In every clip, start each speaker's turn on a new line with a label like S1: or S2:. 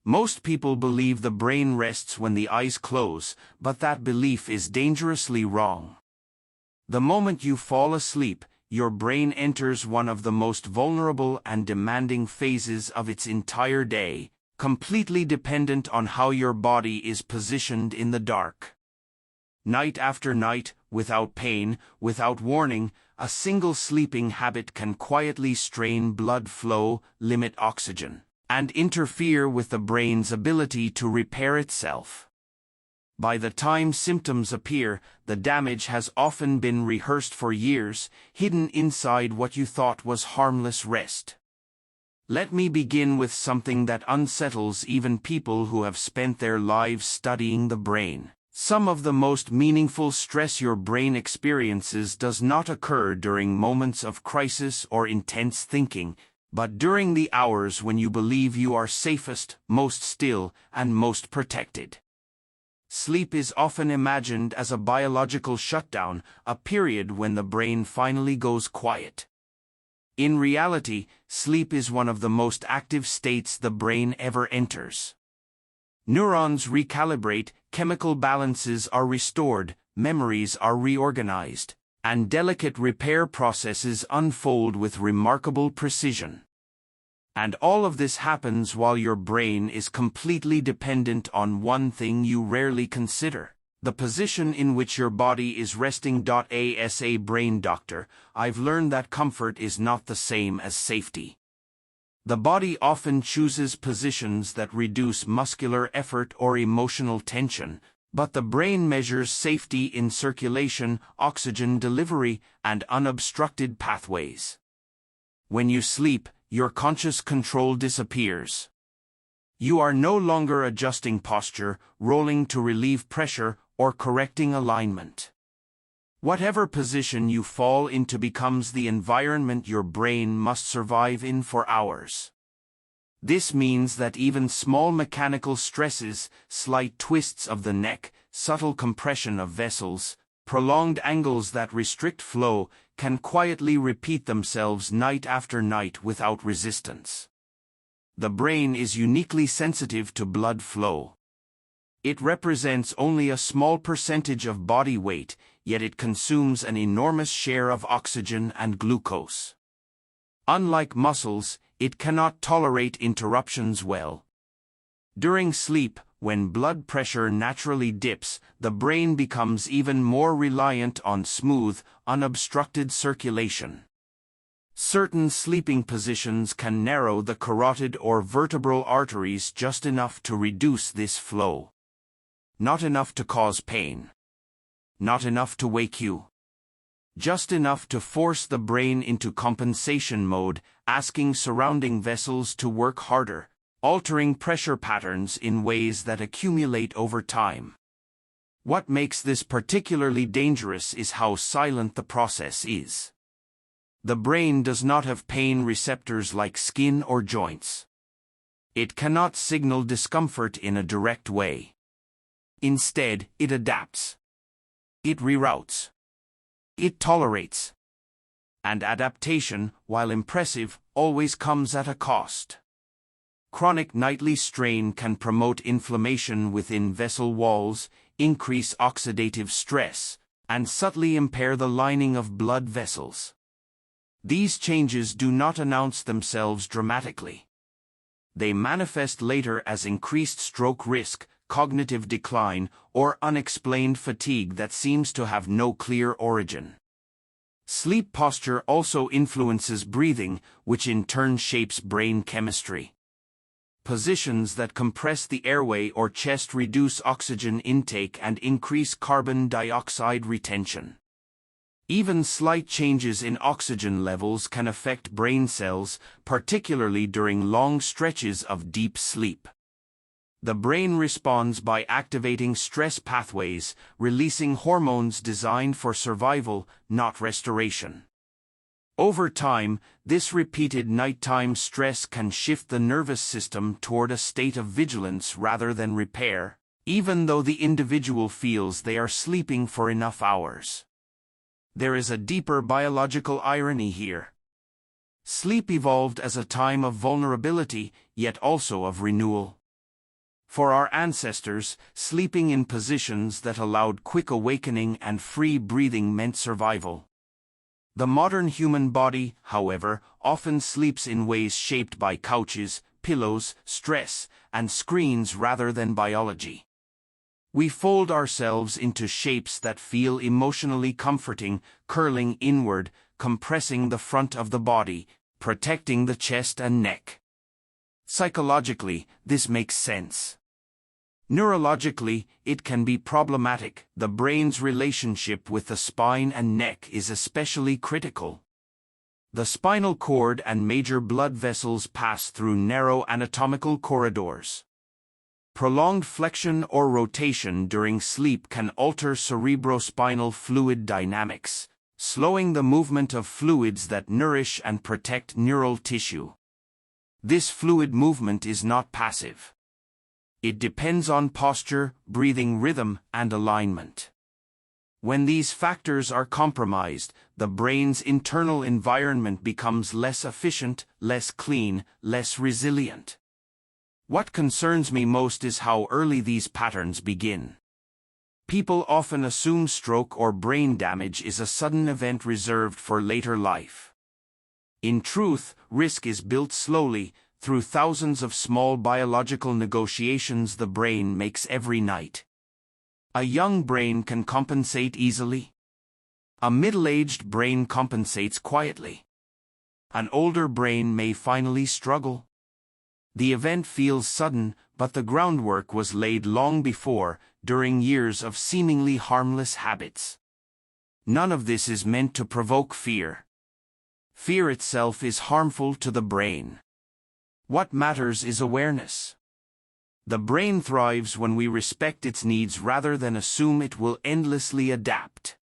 S1: Most people believe the brain rests when the eyes close, but that belief is dangerously wrong. The moment you fall asleep, your brain enters one of the most vulnerable and demanding phases of its entire day, completely dependent on how your body is positioned in the dark. Night after night, without pain, without warning, a single sleeping habit can quietly strain blood flow, limit oxygen, and interfere with the brain's ability to repair itself. By the time symptoms appear, the damage has often been rehearsed for years, hidden inside what you thought was harmless rest. Let me begin with something that unsettles even people who have spent their lives studying the brain. Some of the most meaningful stress your brain experiences does not occur during moments of crisis or intense thinking, but during the hours when you believe you are safest, most still, and most protected. Sleep is often imagined as a biological shutdown, a period when the brain finally goes quiet. In reality, sleep is one of the most active states the brain ever enters. Neurons recalibrate, chemical balances are restored, memories are reorganized, and delicate repair processes unfold with remarkable precision. And all of this happens while your brain is completely dependent on one thing you rarely consider: the position in which your body is resting. As a brain doctor, I've learned that comfort is not the same as safety. The body often chooses positions that reduce muscular effort or emotional tension, but the brain measures safety in circulation, oxygen delivery, and unobstructed pathways. When you sleep, your conscious control disappears. You are no longer adjusting posture, rolling to relieve pressure, or correcting alignment. Whatever position you fall into becomes the environment your brain must survive in for hours. This means that even small mechanical stresses, slight twists of the neck, subtle compression of vessels, prolonged angles that restrict flow, can quietly repeat themselves night after night without resistance. The brain is uniquely sensitive to blood flow. It represents only a small percentage of body weight, yet it consumes an enormous share of oxygen and glucose. Unlike muscles, it cannot tolerate interruptions well. During sleep, when blood pressure naturally dips, the brain becomes even more reliant on smooth, unobstructed circulation. Certain sleeping positions can narrow the carotid or vertebral arteries just enough to reduce this flow. Not enough to cause pain. Not enough to wake you. Just enough to force the brain into compensation mode, asking surrounding vessels to work harder, altering pressure patterns in ways that accumulate over time. What makes this particularly dangerous is how silent the process is. The brain does not have pain receptors like skin or joints. It cannot signal discomfort in a direct way. Instead, it adapts. It reroutes. It tolerates. And adaptation, while impressive, always comes at a cost. Chronic nightly strain can promote inflammation within vessel walls, increase oxidative stress, and subtly impair the lining of blood vessels. These changes do not announce themselves dramatically. They manifest later as increased stroke risk, cognitive decline, or unexplained fatigue that seems to have no clear origin. Sleep posture also influences breathing, which in turn shapes brain chemistry. Positions that compress the airway or chest reduce oxygen intake and increase carbon dioxide retention. Even slight changes in oxygen levels can affect brain cells, particularly during long stretches of deep sleep. The brain responds by activating stress pathways, releasing hormones designed for survival, not restoration. Over time, this repeated nighttime stress can shift the nervous system toward a state of vigilance rather than repair, even though the individual feels they are sleeping for enough hours. There is a deeper biological irony here. Sleep evolved as a time of vulnerability, yet also of renewal. For our ancestors, sleeping in positions that allowed quick awakening and free breathing meant survival. The modern human body, however, often sleeps in ways shaped by couches, pillows, stress, and screens rather than biology. We fold ourselves into shapes that feel emotionally comforting, curling inward, compressing the front of the body, protecting the chest and neck. Psychologically, this makes sense. Neurologically, it can be problematic. The brain's relationship with the spine and neck is especially critical. The spinal cord and major blood vessels pass through narrow anatomical corridors. Prolonged flexion or rotation during sleep can alter cerebrospinal fluid dynamics, slowing the movement of fluids that nourish and protect neural tissue. This fluid movement is not passive. It depends on posture, breathing rhythm, and alignment. When these factors are compromised, the brain's internal environment becomes less efficient, less clean, less resilient. What concerns me most is how early these patterns begin. People often assume stroke or brain damage is a sudden event reserved for later life. In truth, risk is built slowly, through thousands of small biological negotiations the brain makes every night. A young brain can compensate easily. A middle-aged brain compensates quietly. An older brain may finally struggle. The event feels sudden, but the groundwork was laid long before, during years of seemingly harmless habits. None of this is meant to provoke fear. Fear itself is harmful to the brain. What matters is awareness. The brain thrives when we respect its needs rather than assume it will endlessly adapt.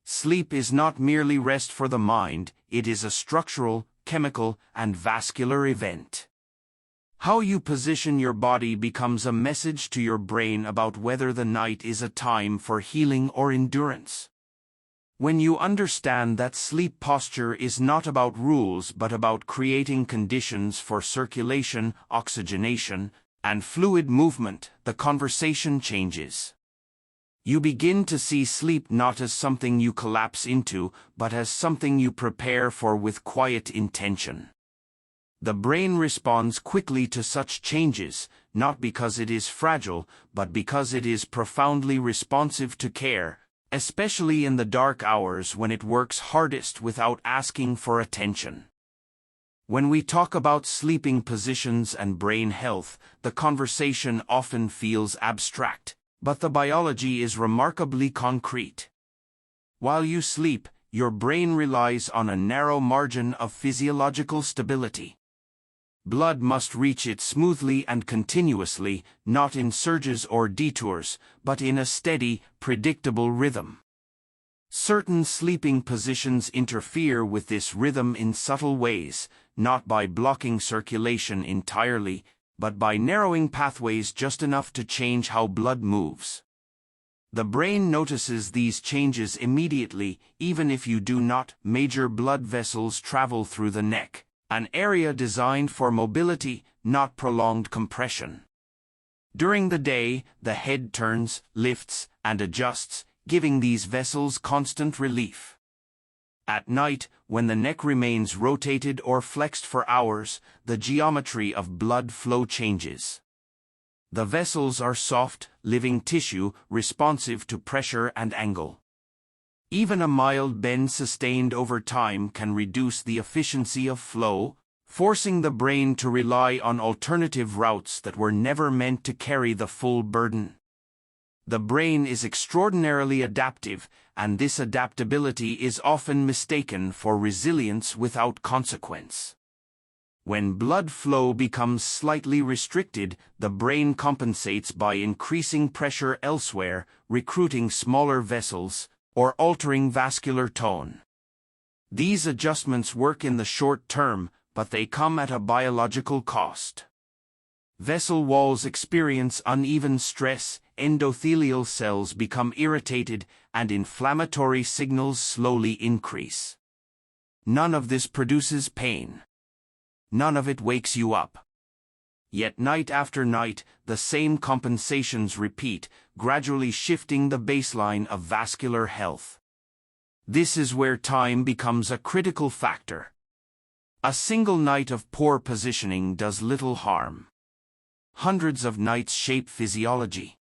S1: Sleep is not merely rest for the mind, it is a structural, chemical, and vascular event. How you position your body becomes a message to your brain about whether the night is a time for healing or endurance. When you understand that sleep posture is not about rules but about creating conditions for circulation, oxygenation, and fluid movement, the conversation changes. You begin to see sleep not as something you collapse into, but as something you prepare for with quiet intention. The brain responds quickly to such changes, not because it is fragile, but because it is profoundly responsive to care, especially in the dark hours when it works hardest without asking for attention. When we talk about sleeping positions and brain health, the conversation often feels abstract, but the biology is remarkably concrete. While you sleep, your brain relies on a narrow margin of physiological stability. Blood must reach it smoothly and continuously, not in surges or detours, but in a steady, predictable rhythm. Certain sleeping positions interfere with this rhythm in subtle ways, not by blocking circulation entirely, but by narrowing pathways just enough to change how blood moves. The brain notices these changes immediately, even if you do not. Major blood vessels travel through the neck, an area designed for mobility, not prolonged compression. During the day, the head turns, lifts, and adjusts, giving these vessels constant relief. At night, when the neck remains rotated or flexed for hours, the geometry of blood flow changes. The vessels are soft, living tissue, responsive to pressure and angle. Even a mild bend sustained over time can reduce the efficiency of flow, forcing the brain to rely on alternative routes that were never meant to carry the full burden. The brain is extraordinarily adaptive, and this adaptability is often mistaken for resilience without consequence. When blood flow becomes slightly restricted, the brain compensates by increasing pressure elsewhere, recruiting smaller vessels, or altering vascular tone. These adjustments work in the short term, but they come at a biological cost. Vessel walls experience uneven stress, endothelial cells become irritated, and inflammatory signals slowly increase. None of this produces pain. None of it wakes you up. Yet night after night, the same compensations repeat, gradually shifting the baseline of vascular health. This is where time becomes a critical factor. A single night of poor positioning does little harm. Hundreds of nights shape physiology.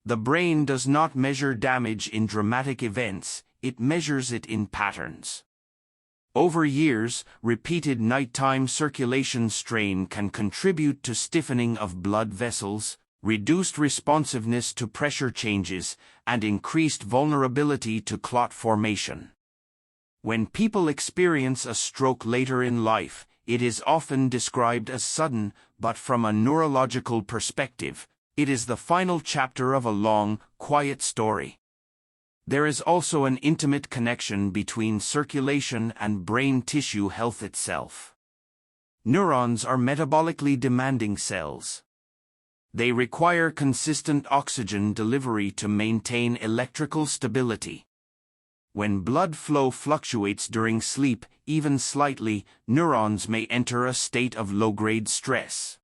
S1: The brain does not measure damage in dramatic events, it measures it in patterns. Over years, repeated nighttime circulation strain can contribute to stiffening of blood vessels, reduced responsiveness to pressure changes, and increased vulnerability to clot formation. When people experience a stroke later in life, it is often described as sudden, but from a neurological perspective, it is the final chapter of a long, quiet story. There is also an intimate connection between circulation and brain tissue health itself. Neurons are metabolically demanding cells. They require consistent oxygen delivery to maintain electrical stability. When blood flow fluctuates during sleep, even slightly, neurons may enter a state of low-grade stress.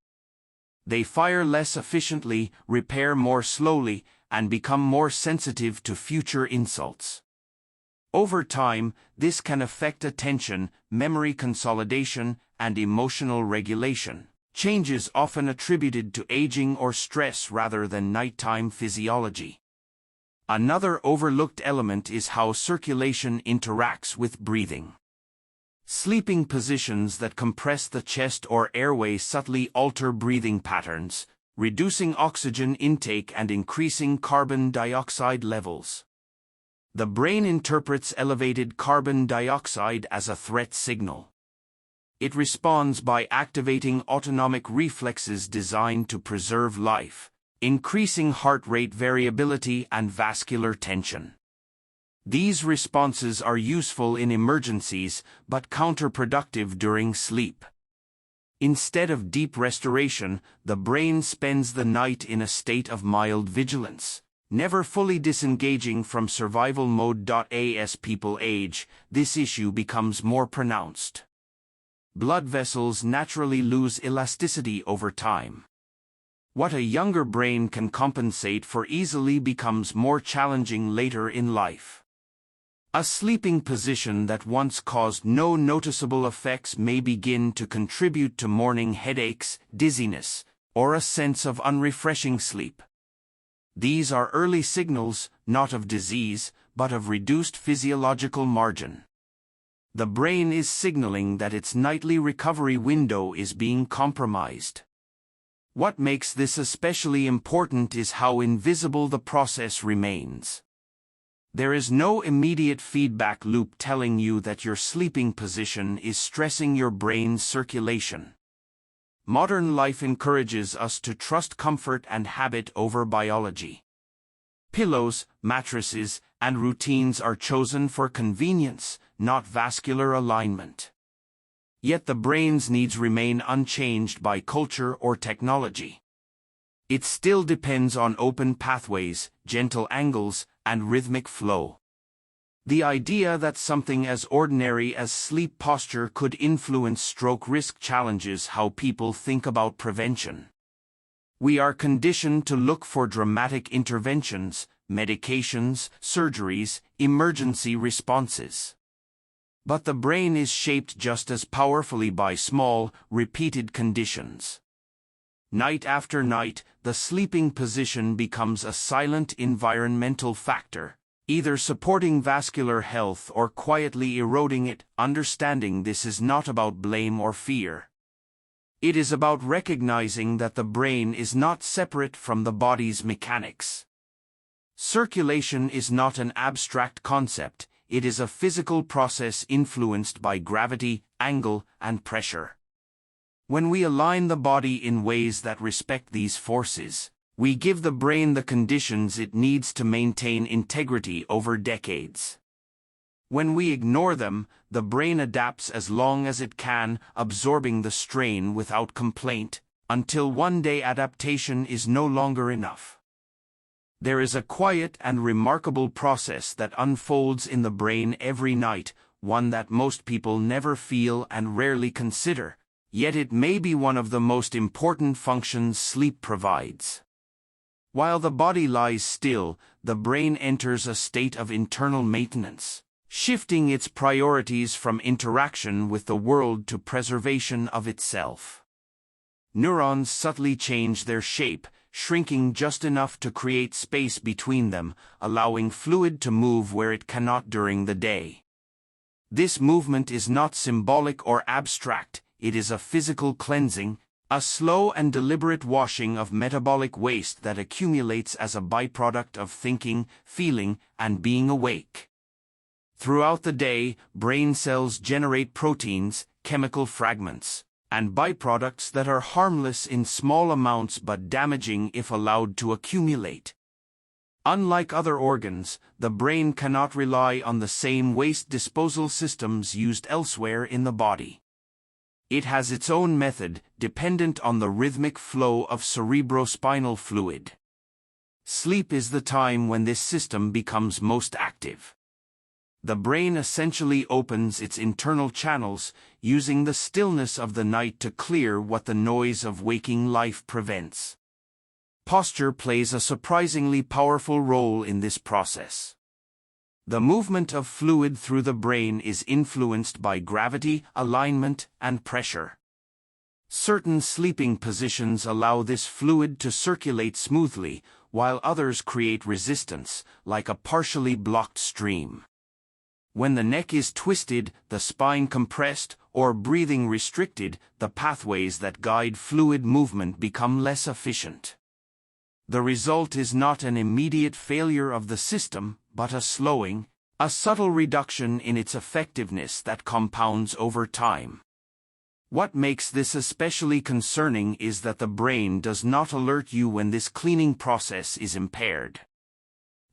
S1: They fire less efficiently, repair more slowly, and become more sensitive to future insults. Over time, this can affect attention, memory consolidation, and emotional regulation, changes often attributed to aging or stress rather than nighttime physiology. Another overlooked element is how circulation interacts with breathing. Sleeping positions that compress the chest or airway subtly alter breathing patterns, reducing oxygen intake and increasing carbon dioxide levels. The brain interprets elevated carbon dioxide as a threat signal. It responds by activating autonomic reflexes designed to preserve life, increasing heart rate variability and vascular tension. These responses are useful in emergencies, but counterproductive during sleep. Instead of deep restoration, the brain spends the night in a state of mild vigilance, never fully disengaging from survival mode. As people age, this issue becomes more pronounced. Blood vessels naturally lose elasticity over time. What a younger brain can compensate for easily becomes more challenging later in life. A sleeping position that once caused no noticeable effects may begin to contribute to morning headaches, dizziness, or a sense of unrefreshing sleep. These are early signals, not of disease, but of reduced physiological margin. The brain is signaling that its nightly recovery window is being compromised. What makes this especially important is how invisible the process remains. There is no immediate feedback loop telling you that your sleeping position is stressing your brain's circulation. Modern life encourages us to trust comfort and habit over biology. Pillows, mattresses, and routines are chosen for convenience, not vascular alignment. Yet the brain's needs remain unchanged by culture or technology. It still depends on open pathways, gentle angles, and rhythmic flow. The idea that something as ordinary as sleep posture could influence stroke risk challenges how people think about prevention. We are conditioned to look for dramatic interventions, medications, surgeries, emergency responses. But the brain is shaped just as powerfully by small, repeated conditions. Night after night, the sleeping position becomes a silent environmental factor, either supporting vascular health or quietly eroding it. Understanding this is not about blame or fear. It is about recognizing that the brain is not separate from the body's mechanics. Circulation is not an abstract concept, it is a physical process influenced by gravity, angle, and pressure. When we align the body in ways that respect these forces, we give the brain the conditions it needs to maintain integrity over decades. When we ignore them, the brain adapts as long as it can, absorbing the strain without complaint, until one day adaptation is no longer enough. There is a quiet and remarkable process that unfolds in the brain every night, one that most people never feel and rarely consider, yet it may be one of the most important functions sleep provides. While the body lies still, the brain enters a state of internal maintenance, shifting its priorities from interaction with the world to preservation of itself. Neurons subtly change their shape, shrinking just enough to create space between them, allowing fluid to move where it cannot during the day. This movement is not symbolic or abstract, it is a physical cleansing, a slow and deliberate washing of metabolic waste that accumulates as a byproduct of thinking, feeling, and being awake. Throughout the day, brain cells generate proteins, chemical fragments, and byproducts that are harmless in small amounts but damaging if allowed to accumulate. Unlike other organs, the brain cannot rely on the same waste disposal systems used elsewhere in the body. It has its own method, dependent on the rhythmic flow of cerebrospinal fluid. Sleep is the time when this system becomes most active. The brain essentially opens its internal channels, using the stillness of the night to clear what the noise of waking life prevents. Posture plays a surprisingly powerful role in this process. The movement of fluid through the brain is influenced by gravity, alignment, and pressure. Certain sleeping positions allow this fluid to circulate smoothly, while others create resistance, like a partially blocked stream. When the neck is twisted, the spine compressed, or breathing restricted, the pathways that guide fluid movement become less efficient. The result is not an immediate failure of the system, but a slowing, a subtle reduction in its effectiveness that compounds over time. What makes this especially concerning is that the brain does not alert you when this cleaning process is impaired.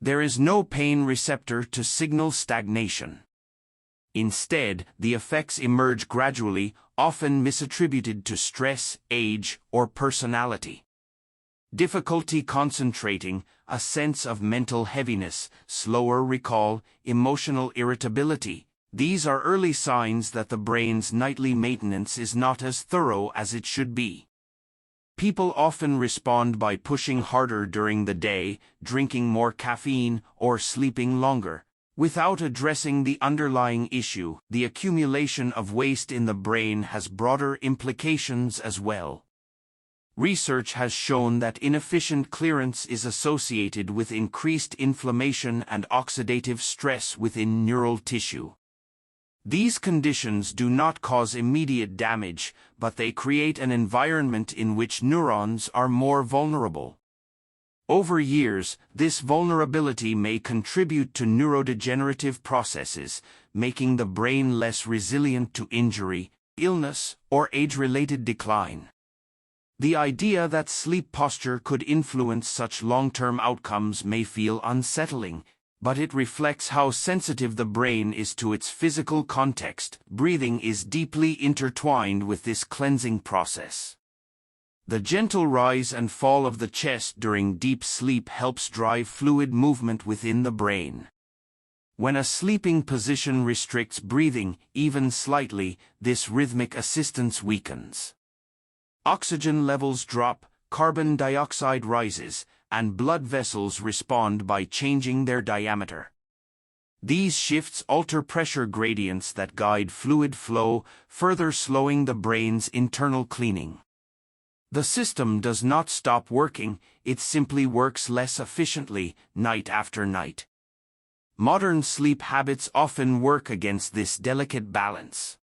S1: There is no pain receptor to signal stagnation. Instead, the effects emerge gradually, often misattributed to stress, age, or personality. Difficulty concentrating, a sense of mental heaviness, slower recall, emotional irritability. These are early signs that the brain's nightly maintenance is not as thorough as it should be. People often respond by pushing harder during the day, drinking more caffeine, or sleeping longer, without addressing the underlying issue. The accumulation of waste in the brain has broader implications as well. Research has shown that inefficient clearance is associated with increased inflammation and oxidative stress within neural tissue. These conditions do not cause immediate damage, but they create an environment in which neurons are more vulnerable. Over years, this vulnerability may contribute to neurodegenerative processes, making the brain less resilient to injury, illness, or age-related decline. The idea that sleep posture could influence such long-term outcomes may feel unsettling, but it reflects how sensitive the brain is to its physical context. Breathing is deeply intertwined with this cleansing process. The gentle rise and fall of the chest during deep sleep helps drive fluid movement within the brain. When a sleeping position restricts breathing, even slightly, this rhythmic assistance weakens. Oxygen levels drop, carbon dioxide rises, and blood vessels respond by changing their diameter. These shifts alter pressure gradients that guide fluid flow, further slowing the brain's internal cleaning. The system does not stop working, it simply works less efficiently, night after night. Modern sleep habits often work against this delicate balance.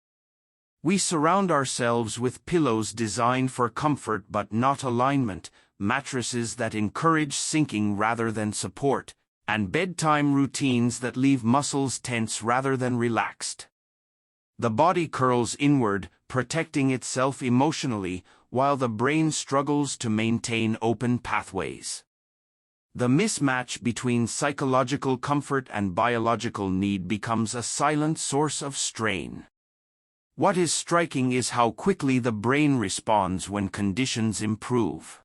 S1: We surround ourselves with pillows designed for comfort but not alignment, mattresses that encourage sinking rather than support, and bedtime routines that leave muscles tense rather than relaxed. The body curls inward, protecting itself emotionally, while the brain struggles to maintain open pathways. The mismatch between psychological comfort and biological need becomes a silent source of strain. What is striking is how quickly the brain responds when conditions improve.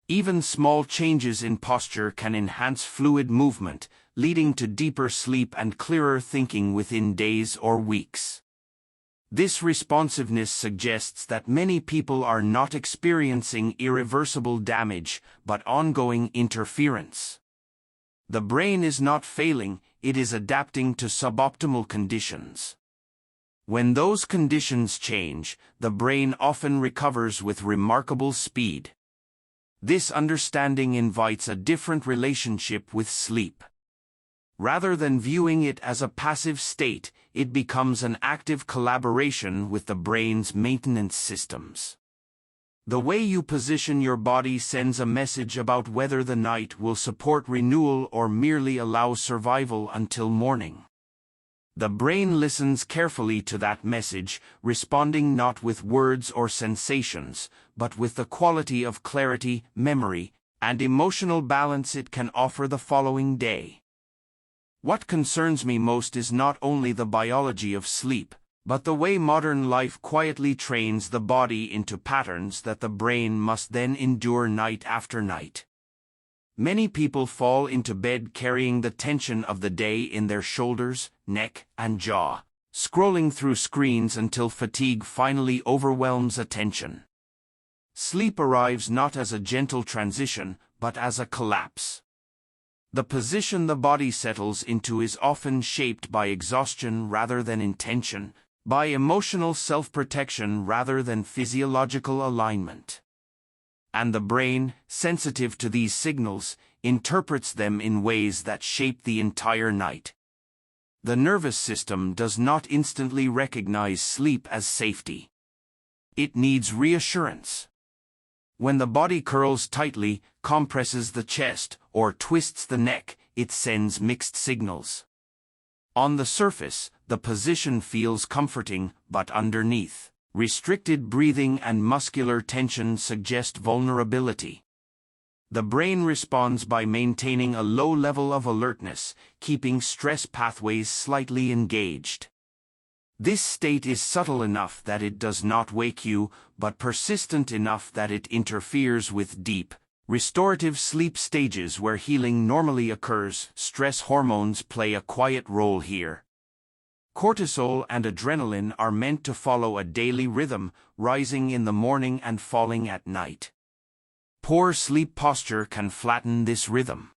S1: Even small changes in posture can enhance fluid movement, leading to deeper sleep and clearer thinking within days or weeks. This responsiveness suggests that many people are not experiencing irreversible damage, but ongoing interference. The brain is not failing, it is adapting to suboptimal conditions. When those conditions change, the brain often recovers with remarkable speed. This understanding invites a different relationship with sleep. Rather than viewing it as a passive state, it becomes an active collaboration with the brain's maintenance systems. The way you position your body sends a message about whether the night will support renewal or merely allow survival until morning. The brain listens carefully to that message, responding not with words or sensations, but with the quality of clarity, memory, and emotional balance it can offer the following day. What concerns me most is not only the biology of sleep, but the way modern life quietly trains the body into patterns that the brain must then endure night after night. Many people fall into bed carrying the tension of the day in their shoulders, neck, and jaw, scrolling through screens until fatigue finally overwhelms attention. Sleep arrives not as a gentle transition, but as a collapse. The position the body settles into is often shaped by exhaustion rather than intention, by emotional self-protection rather than physiological alignment. And the brain, sensitive to these signals, interprets them in ways that shape the entire night. The nervous system does not instantly recognize sleep as safety. It needs reassurance. When the body curls tightly, compresses the chest, or twists the neck, it sends mixed signals. On the surface, the position feels comforting, but underneath, restricted breathing and muscular tension suggest vulnerability. The brain responds by maintaining a low level of alertness, keeping stress pathways slightly engaged. This state is subtle enough that it does not wake you, but persistent enough that it interferes with deep, restorative sleep stages where healing normally occurs. Stress hormones play a quiet role here. Cortisol and adrenaline are meant to follow a daily rhythm, rising in the morning and falling at night. Poor sleep posture can flatten this rhythm.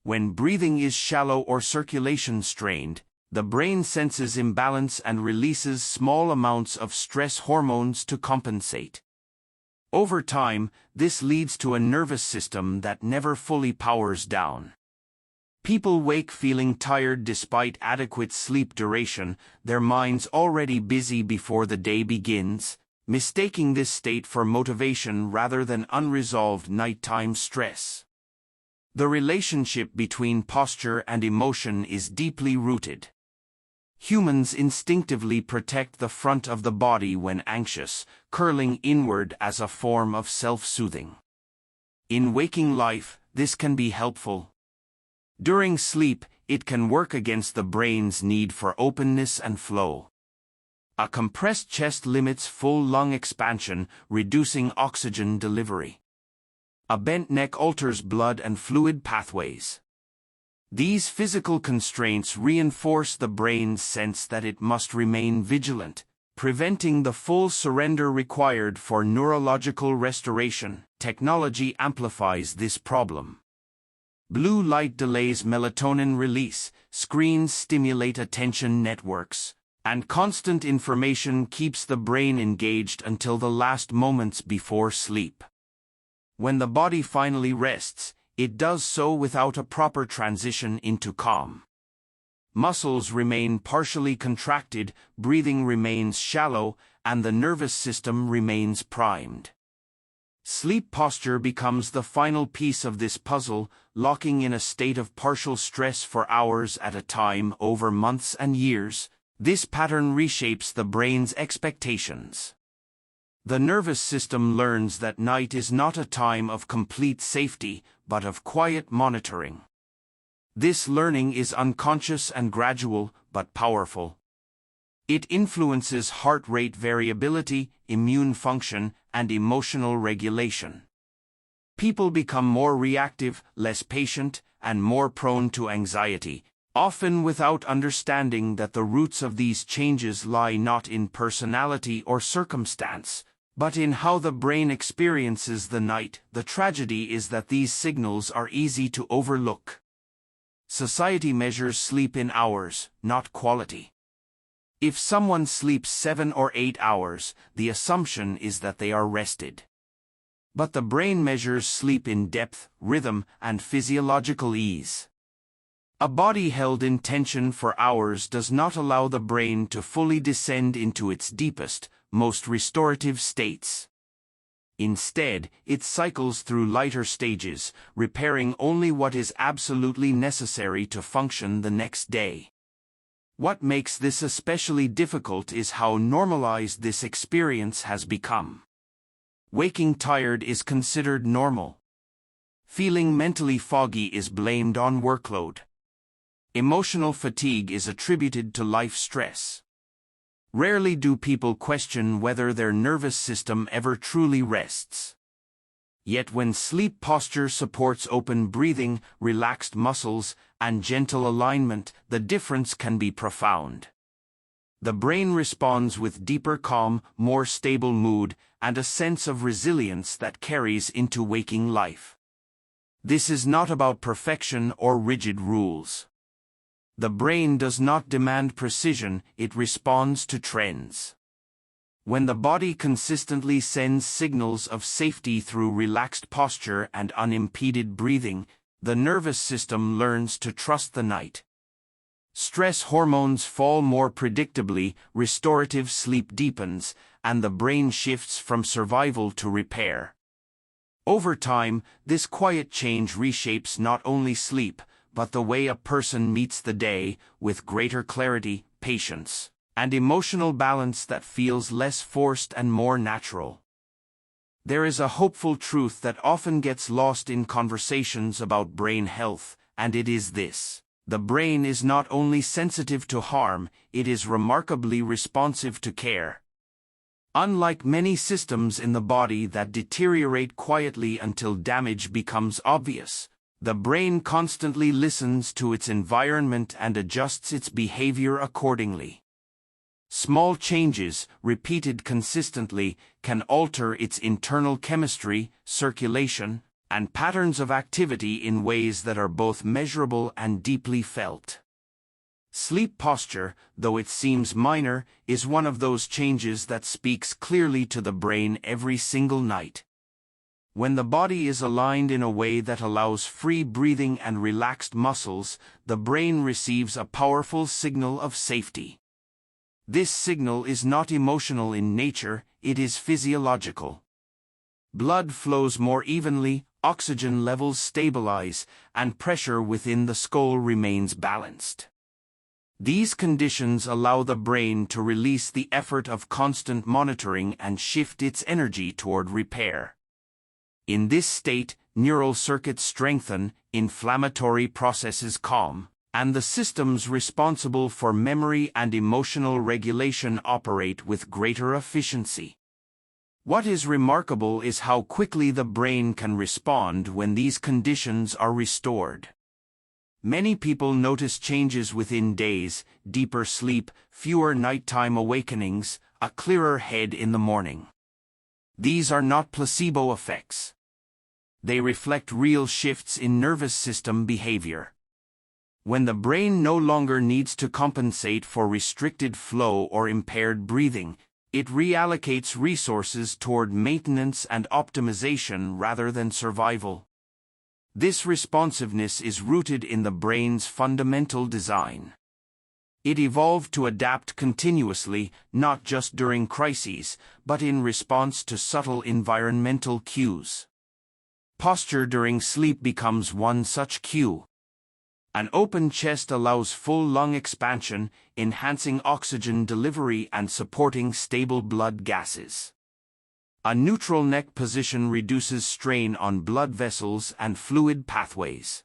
S1: When breathing is shallow or circulation strained, the brain senses imbalance and releases small amounts of stress hormones to compensate. Over time, this leads to a nervous system that never fully powers down. People wake feeling tired despite adequate sleep duration, their minds already busy before the day begins, mistaking this state for motivation rather than unresolved nighttime stress. The relationship between posture and emotion is deeply rooted. Humans instinctively protect the front of the body when anxious, curling inward as a form of self-soothing. In waking life, this can be helpful. During sleep, it can work against the brain's need for openness and flow. A compressed chest limits full lung expansion, reducing oxygen delivery. A bent neck alters blood and fluid pathways. These physical constraints reinforce the brain's sense that it must remain vigilant, preventing the full surrender required for neurological restoration. Technology amplifies this problem. Blue light delays melatonin release, screens stimulate attention networks, and constant information keeps the brain engaged until the last moments before sleep. When the body finally rests, it does so without a proper transition into calm. Muscles remain partially contracted, breathing remains shallow, and the nervous system remains primed. Sleep posture becomes the final piece of this puzzle, locking in a state of partial stress for hours at a time over months and years. This pattern reshapes the brain's expectations. The nervous system learns that night is not a time of complete safety, but of quiet monitoring. This learning is unconscious and gradual, but powerful. It influences heart rate variability, immune function, and emotional regulation. People become more reactive, less patient, and more prone to anxiety, often without understanding that the roots of these changes lie not in personality or circumstance, but in how the brain experiences the night. The tragedy is that these signals are easy to overlook. Society measures sleep in hours, not quality. If someone sleeps 7 or 8 hours, the assumption is that they are rested. But the brain measures sleep in depth, rhythm, and physiological ease. A body held in tension for hours does not allow the brain to fully descend into its deepest, most restorative states. Instead, it cycles through lighter stages, repairing only what is absolutely necessary to function the next day. What makes this especially difficult is how normalized this experience has become. Waking tired is considered normal. Feeling mentally foggy is blamed on workload. Emotional fatigue is attributed to life stress. Rarely do people question whether their nervous system ever truly rests. Yet when sleep posture supports open breathing, relaxed muscles, and gentle alignment, the difference can be profound. The brain responds with deeper calm, more stable mood, and a sense of resilience that carries into waking life. This is not about perfection or rigid rules. The brain does not demand precision, it responds to trends. When the body consistently sends signals of safety through relaxed posture and unimpeded breathing, the nervous system learns to trust the night. Stress hormones fall more predictably, restorative sleep deepens, and the brain shifts from survival to repair. Over time, this quiet change reshapes not only sleep, but the way a person meets the day, with greater clarity, patience, and emotional balance that feels less forced and more natural. There is a hopeful truth that often gets lost in conversations about brain health, and it is this: the brain is not only sensitive to harm, it is remarkably responsive to care. Unlike many systems in the body that deteriorate quietly until damage becomes obvious, the brain constantly listens to its environment and adjusts its behavior accordingly. Small changes, repeated consistently, can alter its internal chemistry, circulation, and patterns of activity in ways that are both measurable and deeply felt. Sleep posture, though it seems minor, is one of those changes that speaks clearly to the brain every single night. When the body is aligned in a way that allows free breathing and relaxed muscles, the brain receives a powerful signal of safety. This signal is not emotional in nature, it is physiological. Blood flows more evenly, oxygen levels stabilize, and pressure within the skull remains balanced. These conditions allow the brain to release the effort of constant monitoring and shift its energy toward repair. In this state, neural circuits strengthen, inflammatory processes calm, and the systems responsible for memory and emotional regulation operate with greater efficiency. What is remarkable is how quickly the brain can respond when these conditions are restored. Many people notice changes within days: deeper sleep, fewer nighttime awakenings, a clearer head in the morning. These are not placebo effects. They reflect real shifts in nervous system behavior. When the brain no longer needs to compensate for restricted flow or impaired breathing, it reallocates resources toward maintenance and optimization rather than survival. This responsiveness is rooted in the brain's fundamental design. It evolved to adapt continuously, not just during crises, but in response to subtle environmental cues. Posture during sleep becomes one such cue. An open chest allows full lung expansion, enhancing oxygen delivery and supporting stable blood gases. A neutral neck position reduces strain on blood vessels and fluid pathways.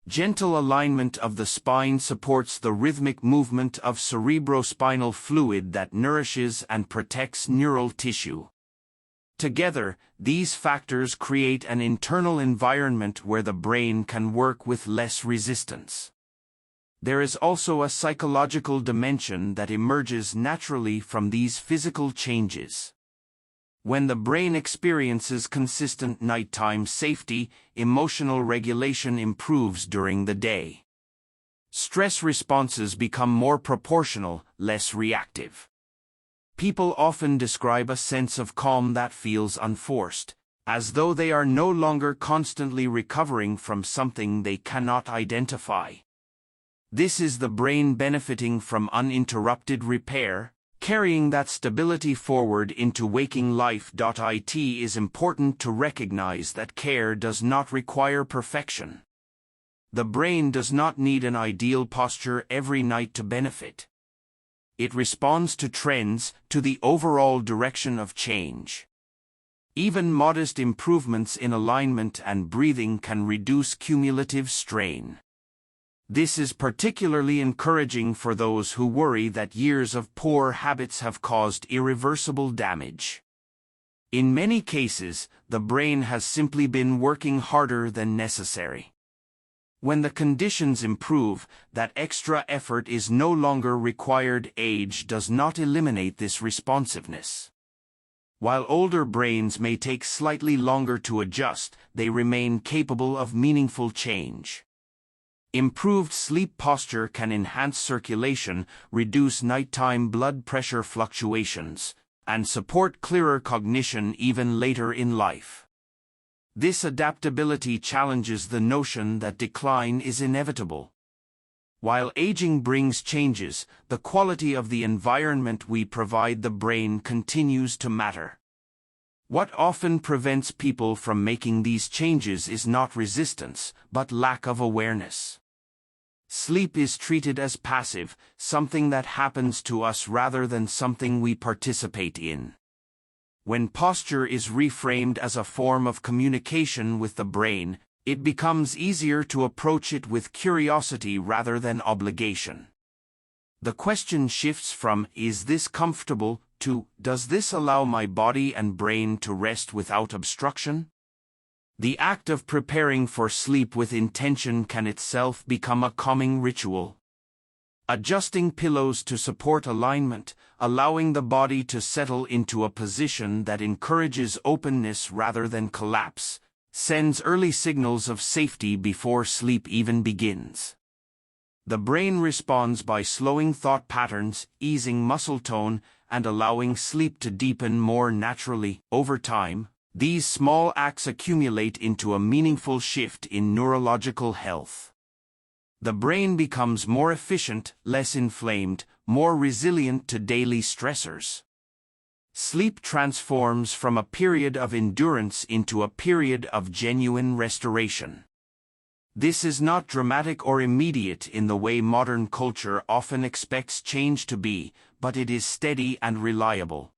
S1: Gentle alignment of the spine supports the rhythmic movement of cerebrospinal fluid that nourishes and protects neural tissue. Together, these factors create an internal environment where the brain can work with less resistance. There is also a psychological dimension that emerges naturally from these physical changes. When the brain experiences consistent nighttime safety, emotional regulation improves during the day. Stress responses become more proportional, less reactive. People often describe a sense of calm that feels unforced, as though they are no longer constantly recovering from something they cannot identify. This is the brain benefiting from uninterrupted repair, carrying that stability forward into waking life. It is important to recognize that care does not require perfection. The brain does not need an ideal posture every night to benefit. It responds to trends, to the overall direction of change. Even modest improvements in alignment and breathing can reduce cumulative strain. This is particularly encouraging for those who worry that years of poor habits have caused irreversible damage. In many cases, the brain has simply been working harder than necessary. When the conditions improve, that extra effort is no longer required. Age does not eliminate this responsiveness. While older brains may take slightly longer to adjust, they remain capable of meaningful change. Improved sleep posture can enhance circulation, reduce nighttime blood pressure fluctuations, and support clearer cognition even later in life. This adaptability challenges the notion that decline is inevitable. While aging brings changes, the quality of the environment we provide the brain continues to matter. What often prevents people from making these changes is not resistance, but lack of awareness. Sleep is treated as passive, something that happens to us rather than something we participate in. When posture is reframed as a form of communication with the brain, it becomes easier to approach it with curiosity rather than obligation. The question shifts from, "Is this comfortable?" to, "Does this allow my body and brain to rest without obstruction?" The act of preparing for sleep with intention can itself become a calming ritual. Adjusting pillows to support alignment, allowing the body to settle into a position that encourages openness rather than collapse, sends early signals of safety before sleep even begins. The brain responds by slowing thought patterns, easing muscle tone, and allowing sleep to deepen more naturally. Over time, these small acts accumulate into a meaningful shift in neurological health. The brain becomes more efficient, less inflamed, more resilient to daily stressors. Sleep transforms from a period of endurance into a period of genuine restoration. This is not dramatic or immediate in the way modern culture often expects change to be, but it is steady and reliable.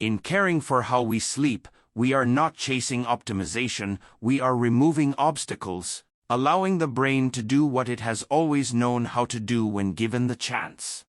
S1: In caring for how we sleep, we are not chasing optimization, we are removing obstacles, allowing the brain to do what it has always known how to do when given the chance.